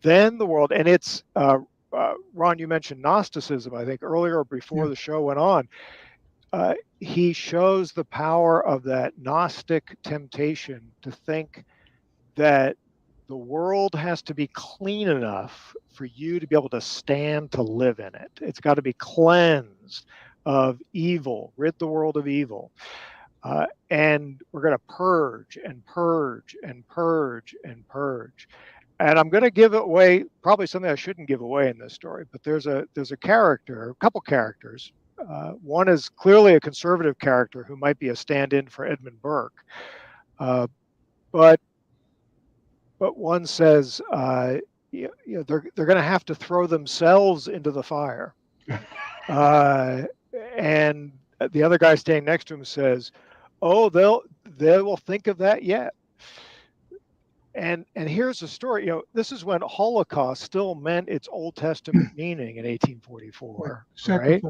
Then the world, and it's, Ron, you mentioned Gnosticism, I think, earlier before the show went on. He shows the power of that Gnostic temptation to think that the world has to be clean enough for you to be able to stand to live in it. It's got to be cleansed of evil, rid the world of evil. And we're going to purge and purge and purge and purge. And I'm going to give away probably something I shouldn't give away in this story, but there's a character, a couple characters. One is clearly a conservative character who might be a stand-in for Edmund Burke, but one says they're going to have to throw themselves into the fire, and the other guy standing next to him says, "Oh, they will think of that yet." And here's the story. This is when Holocaust still meant its Old Testament meaning in 1844, right?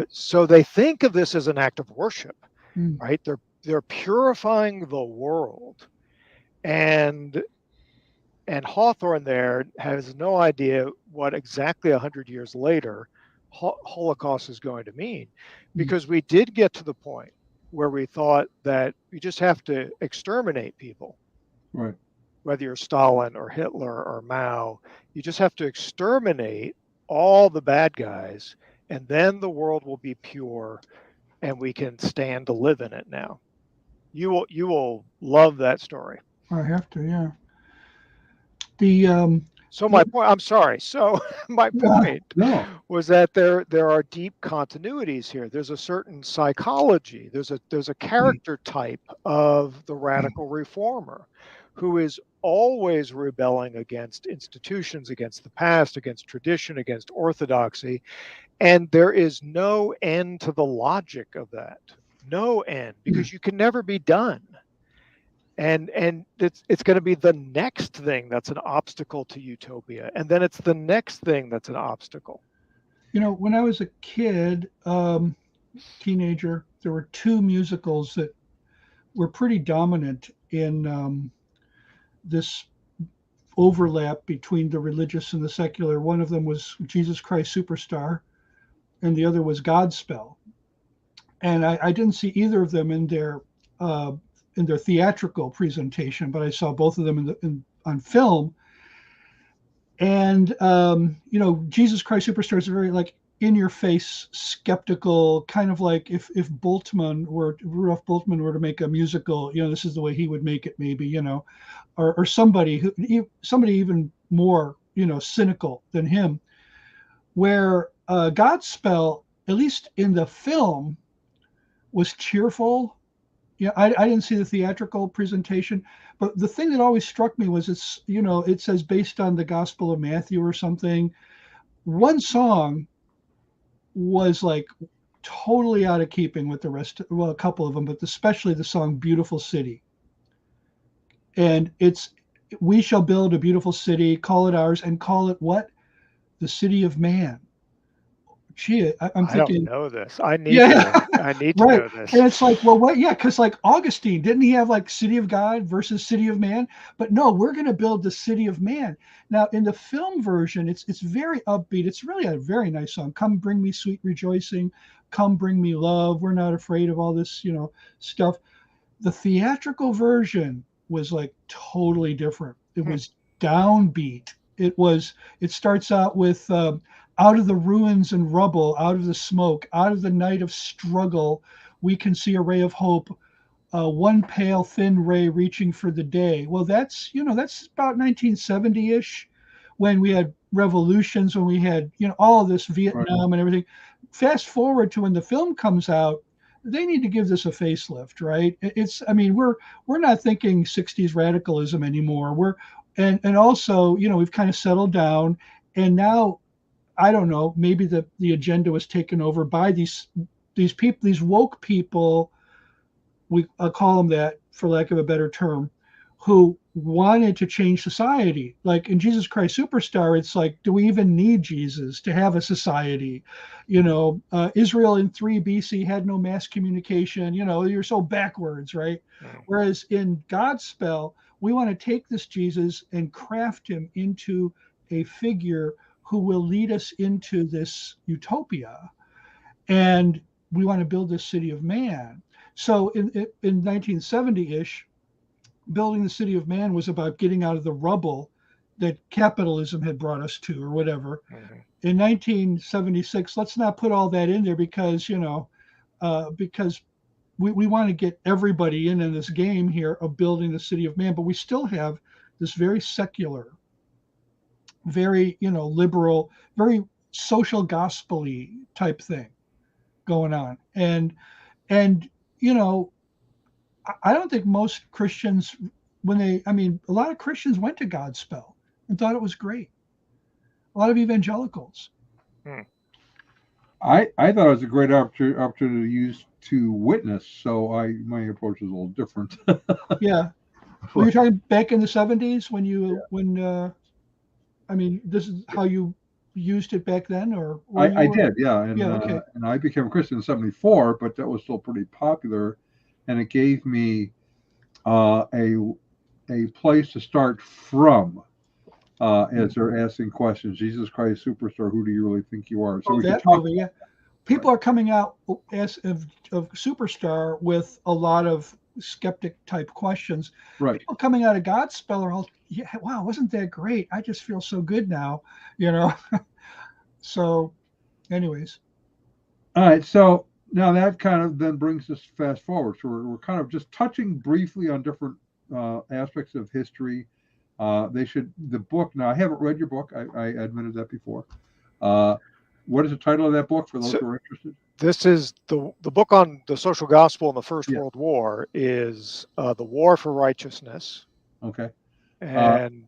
So they think of this as an act of worship, right? They're purifying the world, and Hawthorne there has no idea what exactly 100 years later Holocaust is going to mean, because we did get to the point where we thought that you just have to exterminate people, right? Whether you're Stalin or Hitler or Mao, you just have to exterminate all the bad guys, and then the world will be pure, and we can stand to live in it now. You will love that story. I have to, yeah. So my point, I'm sorry. So my point was that there are deep continuities here. There's a certain psychology. There's a character type of the radical reformer who is always rebelling against institutions, against the past, against tradition, against orthodoxy. And there is no end to the logic of that. No end, because you can never be done. And it's going to be the next thing that's an obstacle to utopia. And then it's the next thing that's an obstacle. When I was a kid, teenager, there were two musicals that were pretty dominant in this overlap between the religious and the secular. One of them was Jesus Christ Superstar, and the other was Godspell. And I didn't see either of them in their theatrical presentation, but I saw both of them on film. And Jesus Christ Superstar is very like in your face, skeptical, kind of like if Rudolph Bultmann were to make a musical, this is the way he would make it, maybe, or somebody even more, cynical than him. Where Godspell, at least in the film, was cheerful. I didn't see the theatrical presentation, but the thing that always struck me was it says based on the Gospel of Matthew or something. One song was like totally out of keeping with the rest. Well, a couple of them, but especially the song "Beautiful City." And it's, "We shall build a beautiful city, call it ours, and call it what? The city of man." Gee, I'm thinking. I don't know this. I need to know this. And it's like, well, what? Yeah, because like Augustine, didn't he have like city of God versus city of man? But no, we're going to build the city of man. Now, in the film version, it's very upbeat. It's really a very nice song. "Come bring me sweet rejoicing. Come bring me love. We're not afraid of all this, stuff." The theatrical version was like totally different. It was downbeat. It starts out with "Out of the ruins and rubble, out of the smoke, out of the night of struggle, we can see a ray of hope, one pale thin ray reaching for the day." Well, that's about 1970-ish, when we had revolutions, when we had all this Vietnam and everything. Fast forward to when the film comes out, they need to give this a facelift, right? We're not thinking 60s radicalism anymore. And also, we've kind of settled down, and now, I don't know, maybe the agenda was taken over by these people, these woke people, I'll call them that for lack of a better term, who wanted to change society. Like in Jesus Christ Superstar, it's like, do we even need Jesus to have a society? Israel in 3 BC had no mass communication. You're so backwards, right? Whereas in Godspell, we want to take this Jesus and craft him into a figure who will lead us into this utopia. And we want to build this city of man. So in 1970-ish, building the city of man was about getting out of the rubble that capitalism had brought us to, or whatever. Mm-hmm. In 1976, let's not put all that in there because, because we want to get everybody in this game here of building the city of man, but we still have this very secular, very, liberal, very social gospel-y type thing going on. And I don't think most Christians, a lot of Christians went to Godspell and thought it was great. A lot of evangelicals. I thought it was a great opportunity to use to witness, so my approach is a little different. Yeah. Were you talking back in the 70s this is how you used it back then, or I did, yeah. And, okay. And I became a Christian in 74, but that was still pretty popular. And it gave me a place to start from as they're asking questions. Jesus Christ Superstar, who do you really think you are? So we that movie, yeah. People are coming out of Superstar with a lot of skeptic type questions. Right. People coming out of Godspell are all, yeah, wow, wasn't that great? I just feel so good now, So, anyways. All right. So now that kind of then brings us fast forward. So we're kind of just touching briefly on different aspects of history. The book, now I haven't read your book. I admitted that before. What is the title of that book for those who are interested? This is the book on the social gospel in the First World War is The War for Righteousness. Okay. And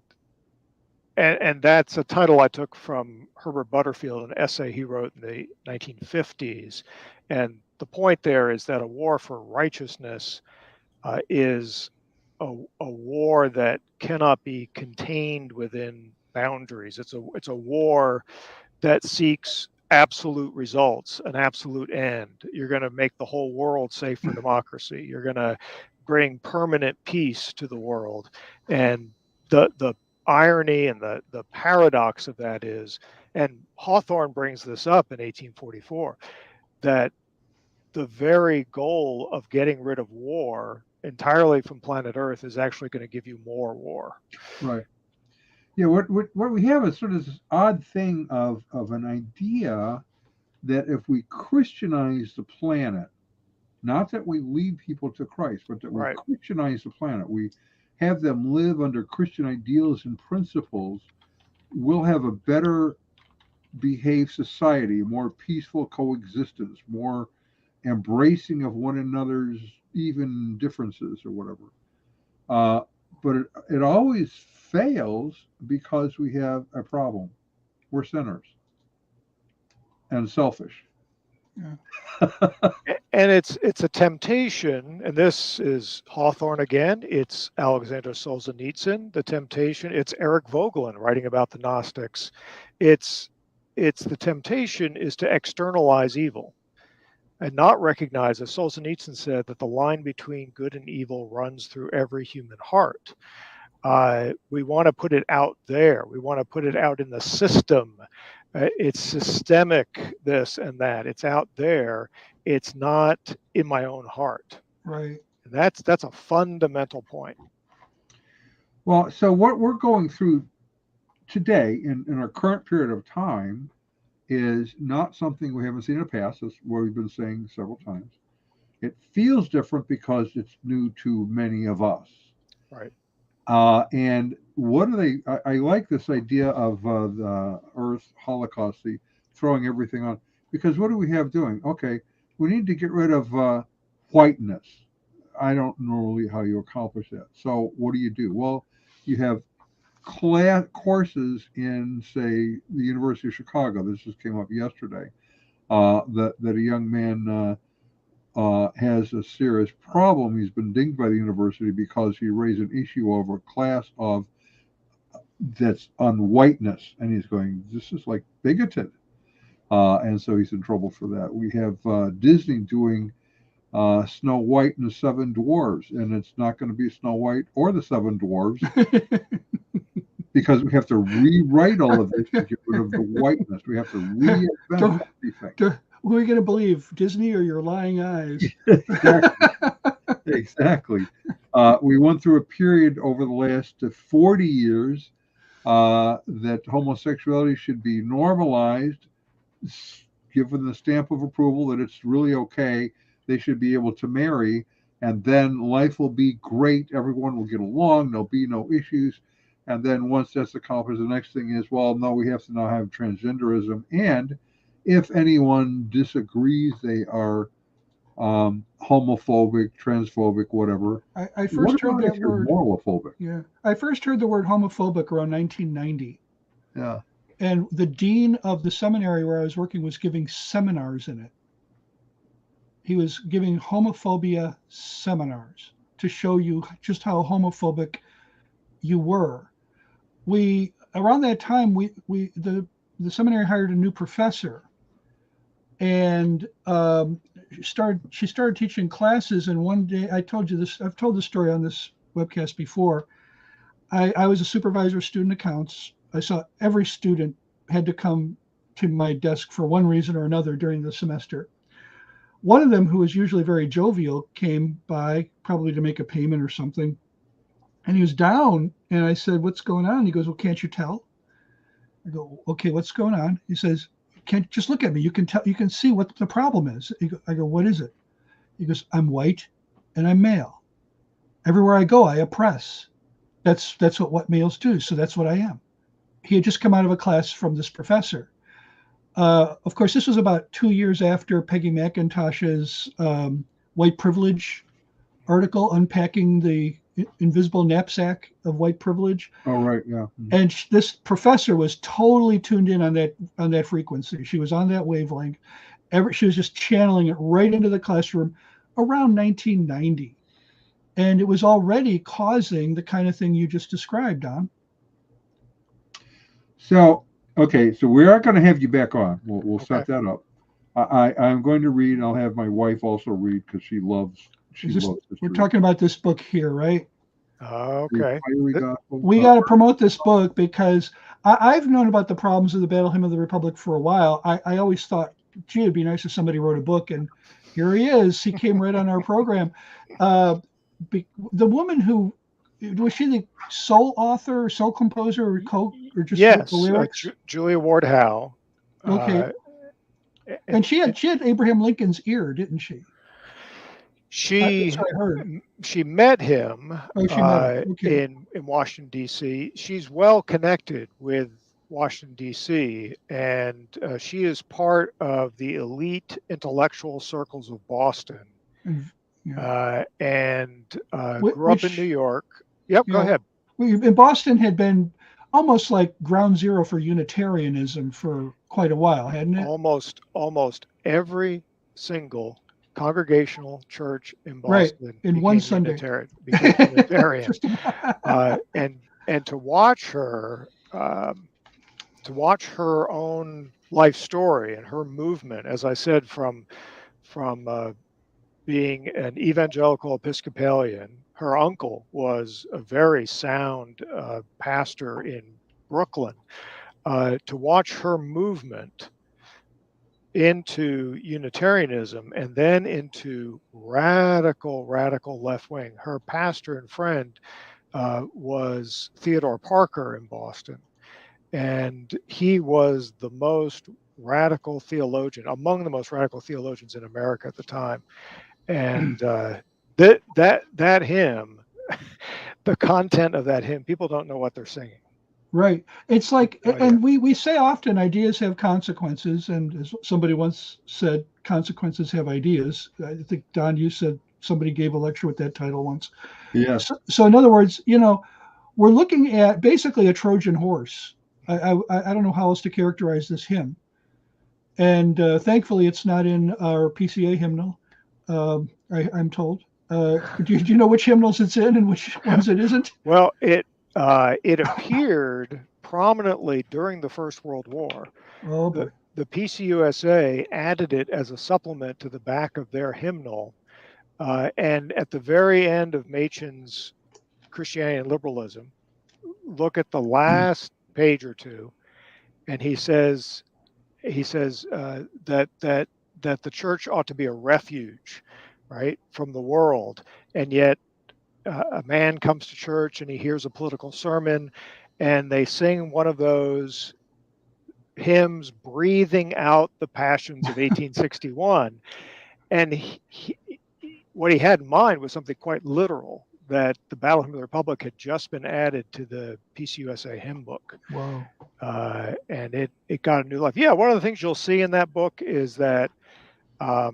that's a title I took from Herbert Butterfield, an essay he wrote in the 1950s. And the point there is that a war for righteousness is a war that cannot be contained within boundaries. It's a war that seeks absolute results, an absolute end. You're going to make the whole world safe for democracy. You're going to bring permanent peace to the world. And the irony and the paradox of that is, and Hawthorne brings this up in 1844, that the very goal of getting rid of war entirely from planet Earth is actually going to give you more war. Right. Yeah, what we have is sort of this odd thing of an idea that if we Christianize the planet, not that we lead people to Christ, but that we Christianize the planet, we have them live under Christian ideals and principles, we'll have a better behaved society, a more peaceful coexistence, more embracing of one another's even differences or whatever. But it always fails because we have a problem. We're sinners and selfish. Yeah. And it's a temptation, and this is Hawthorne again. It's Alexander Solzhenitsyn, the temptation. It's Eric Voegelin writing about the Gnostics. It's the temptation is to externalize evil and not recognize, as Solzhenitsyn said, that the line between good and evil runs through every human heart. We want to put it out there. We want to put it out in the system. It's systemic, this and that. It's out there. It's not in my own heart. Right. And that's a fundamental point. Well, so what we're going through today in our current period of time is not something we haven't seen in the past. That's what we've been saying several times. It feels different because it's new to many of us. Right. And what are they? I like this idea of the Earth Holocaust, the throwing everything on, because what do we have doing? Okay, we need to get rid of whiteness. I don't know really how you accomplish that. So what do? Well, you have class courses in, say, the University of Chicago. This just came up yesterday. That a young man has a serious problem. He's been dinged by the university because he raised an issue over a class of that's on whiteness, and he's going, this is like bigoted, and so he's in trouble for that. We have Disney doing Snow White and the Seven Dwarves, and it's not going to be Snow White or the Seven Dwarves because we have to rewrite all of this to get rid of the whiteness. We have to reinvent everything. Who are you going to believe, Disney or your lying eyes? Exactly. We went through a period over the last 40 years that homosexuality should be normalized, given the stamp of approval that it's really okay. They should be able to marry, and then life will be great. Everyone will get along. There'll be no issues. And then once that's accomplished, the next thing is, well, no, we have to now have transgenderism. And if anyone disagrees, they are homophobic, transphobic, whatever. I first heard that word. Moralophobic. Yeah, I first heard the word homophobic around 1990. Yeah. And the dean of the seminary where I was working was giving seminars in it. He was giving homophobia seminars to show you just how homophobic you were. We around that time the seminary hired a new professor, and she started teaching classes. And one day, I've told this story on this webcast before. I was a supervisor of student accounts. I saw every student had to come to my desk for one reason or another during the semester. One of them, who was usually very jovial, came by probably to make a payment or something. And he was down, and I said, "What's going on?" He goes, "Well, can't you tell?" I go, "Okay, what's going on?" He says, "Can't just look at me. You can tell. You can see what the problem is." I go, "What is it?" He goes, "I'm white, and I'm male. Everywhere I go, I oppress. That's what males do. So that's what I am." He had just come out of a class from this professor. Of course, this was about 2 years after Peggy McIntosh's white privilege article, unpacking the invisible knapsack of white privilege. Oh, right, yeah. And this professor was totally tuned in on that frequency. She was on that wavelength. She was just channeling it right into the classroom around 1990. And it was already causing the kind of thing you just described, Don. So, okay, so we are going to have you back on. We'll set Okay. that up. I'm going to read, and I'll have my wife also read because she loves history. We're talking about this book here, right? Okay. We got to promote this book because I've known about the problems of the Battle Hymn of the Republic for a while. I always thought, gee, it'd be nice if somebody wrote a book, and here he is. He came right on our program. The woman who was she the sole author, or sole composer, or just yes, the lyrics? Julia Ward Howe. Okay. And she had Abraham Lincoln's ear, didn't she? She met him in Washington, D.C. She's well connected with Washington, D.C., and she is part of the elite intellectual circles of Boston. And grew up in New York. Yep, go ahead. Boston had been almost like ground zero for Unitarianism for quite a while, hadn't it? Almost every single congregational church in Boston in one Sunday became Unitarian. And to watch her own life story and her movement, as I said, from being an evangelical Episcopalian. Her uncle was a very sound pastor in Brooklyn. To watch her movement into Unitarianism and then into radical left wing. Her pastor and friend was Theodore Parker in Boston, and he was the most radical theologian, among the most radical theologians in America at the time. And that hymn, the content of that hymn, people don't know what they're singing. Right. It's like, and we say often ideas have consequences. And as somebody once said, consequences have ideas. I think, Don, you said somebody gave a lecture with that title once. Yeah. So in other words, we're looking at basically a Trojan horse. I don't know how else to characterize this hymn. And thankfully, it's not in our PCA hymnal, I'm told. Do you know which hymnals it's in and which ones it isn't? Well, it appeared prominently during the First World War. Oh, boy. The PCUSA added it as a supplement to the back of their hymnal. And at the very end of Machen's Christianity and Liberalism, look at the last page or two, and he says that the church ought to be a refuge, right, from the world. And yet a man comes to church and he hears a political sermon, and they sing one of those hymns breathing out the passions of 1861. And what he had in mind was something quite literal, that the Battle Hymn of the Republic had just been added to the PCUSA hymn book. Wow. And it got a new life. Yeah, one of the things you'll see in that book is that the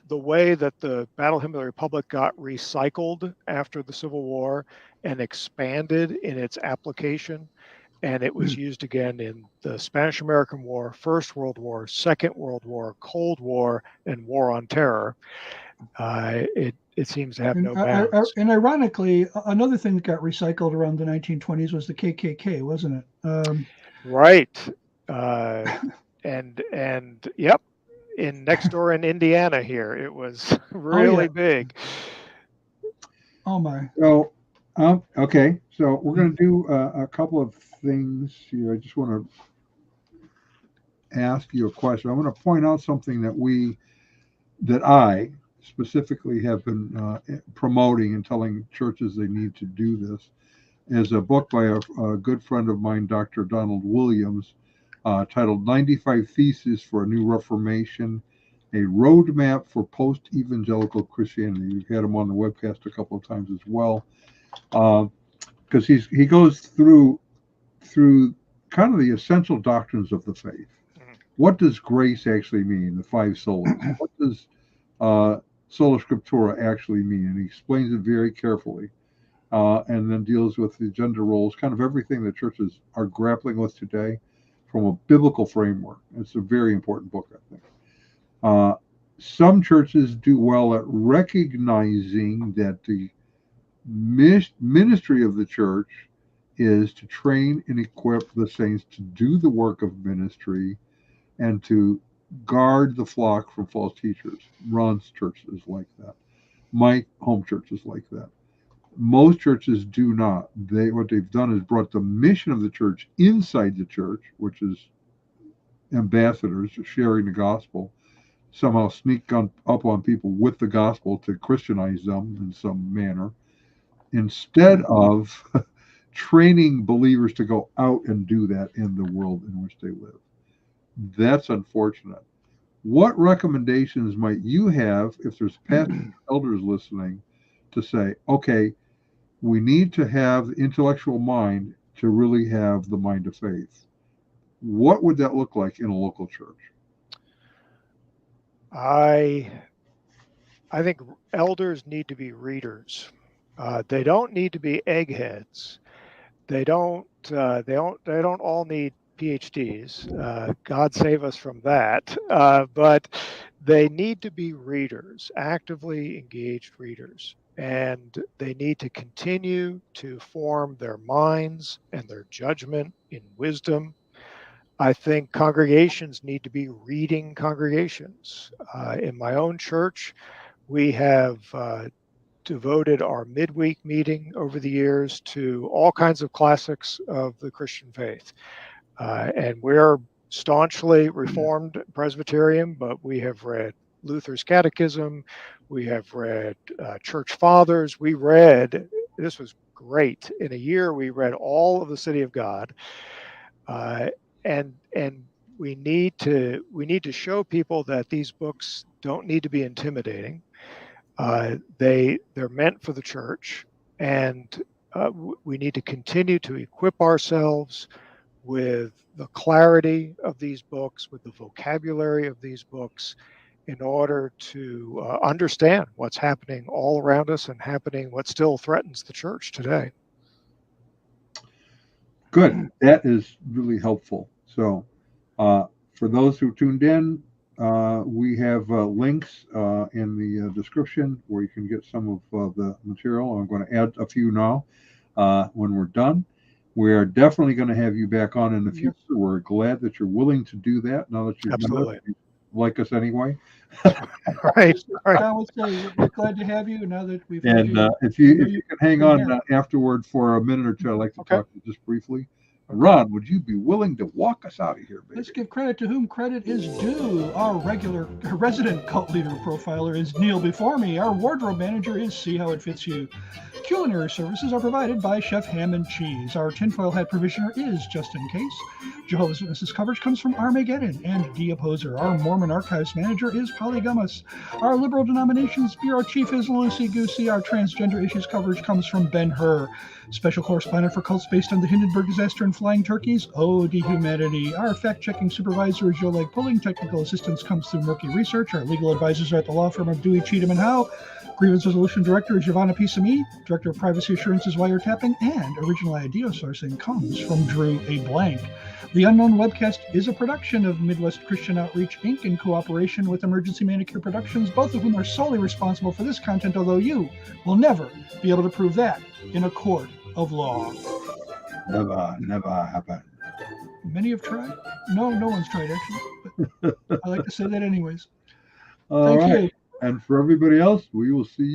way that the Battle Hymn of the Republic got recycled after the Civil War and expanded in its application. And it was used again in the Spanish-American War, First World War, Second World War, Cold War, and War on Terror. It seems to have no bounds. And ironically, another thing that got recycled around the 1920s was the KKK, wasn't it? Right. And yep, next door in Indiana here, it was really big. Oh my. So, okay. So we're going to do a couple of things here. I just want to ask you a question. I want to point out something that I specifically have been promoting and telling churches they need to do this, is a book by a good friend of mine, Dr. Donald Williams, titled 95 Theses for a New Reformation, a Roadmap for Post-Evangelical Christianity. We've had him on the webcast a couple of times as well, because he goes through kind of the essential doctrines of the faith. What does grace actually mean? The 5 solas. What does sola scriptura actually mean? And he explains it very carefully, and then deals with the gender roles, kind of everything that churches are grappling with today from a biblical framework. It's a very important book, I think. Some churches do well at recognizing that the ministry of the church is to train and equip the saints to do the work of ministry and to guard the flock from false teachers. Ron's church is like that. My home church is like that. Most churches do not. What they've done is brought the mission of the church inside the church, which is ambassadors sharing the gospel, somehow sneak up on people with the gospel to Christianize them in some manner, instead of training believers to go out and do that in the world in which they live. That's unfortunate. What recommendations might you have if there's pastors and elders listening to say, okay, we need to have the intellectual mind to really have the mind of faith? What would that look like in a local church? I think elders need to be readers. They don't need to be eggheads. They don't all need PhDs. God save us from that. But they need to be readers, actively engaged readers. And they need to continue to form their minds and their judgment in wisdom. I think congregations need to be reading congregations. In my own church, we have devoted our midweek meeting over the years to all kinds of classics of the Christian faith. And we're staunchly Reformed Presbyterian, but we have read Luther's Catechism. We have read Church Fathers. This was great. In a year, we read all of the City of God. And we need to show people that these books don't need to be intimidating. They're meant for the church, and we need to continue to equip ourselves with the clarity of these books, with the vocabulary of these books, in order to understand what's happening all around us and what still threatens the church today. Good. That is really helpful. So for those who tuned in, we have links in the description where you can get some of the material. I'm going to add a few now when we're done. We are definitely going to have you back on in the future. Yes. We're glad that you're willing to do that now that you've Absolutely. Like us anyway. Right. I would say we're glad to have you now that we've. And if you can hang on afterward for a minute or two, I'd like to talk to you just briefly Ron, would you be willing to walk us out of here, baby? Let's give credit to whom credit is due. Our resident cult leader profiler is Neil before me. Our wardrobe manager is See How It Fits You. Culinary services are provided by Chef Ham and Cheese. Our tinfoil hat provisioner is Just In Case. Jehovah's Witnesses coverage comes from Armageddon and The Opposer. Our Mormon archives manager is Polygamus. Our liberal denominations bureau chief is Lucy Goosey. Our transgender issues coverage comes from Ben Hur. Special correspondent for cults based on the Hindenburg disaster and flying turkeys, Ode to Humanity. Our fact-checking supervisor is Joe Leg Pulling. Technical assistance comes through Murky Research. Our legal advisors are at the law firm of Dewey, Cheatham and Howe. Grievance Resolution Director is Giovanna Pisami. Director of Privacy Assurance is Wiretapping. And original idea sourcing comes from Drew A. Blank. The Unknown Webcast is a production of Midwest Christian Outreach, Inc. in cooperation with Emergency Manicure Productions, both of whom are solely responsible for this content, although you will never be able to prove that in a court of law. Never happen. Many have tried. No one's tried, actually. But I like to say that anyways. All Thank right. you. And for everybody else, we will see you.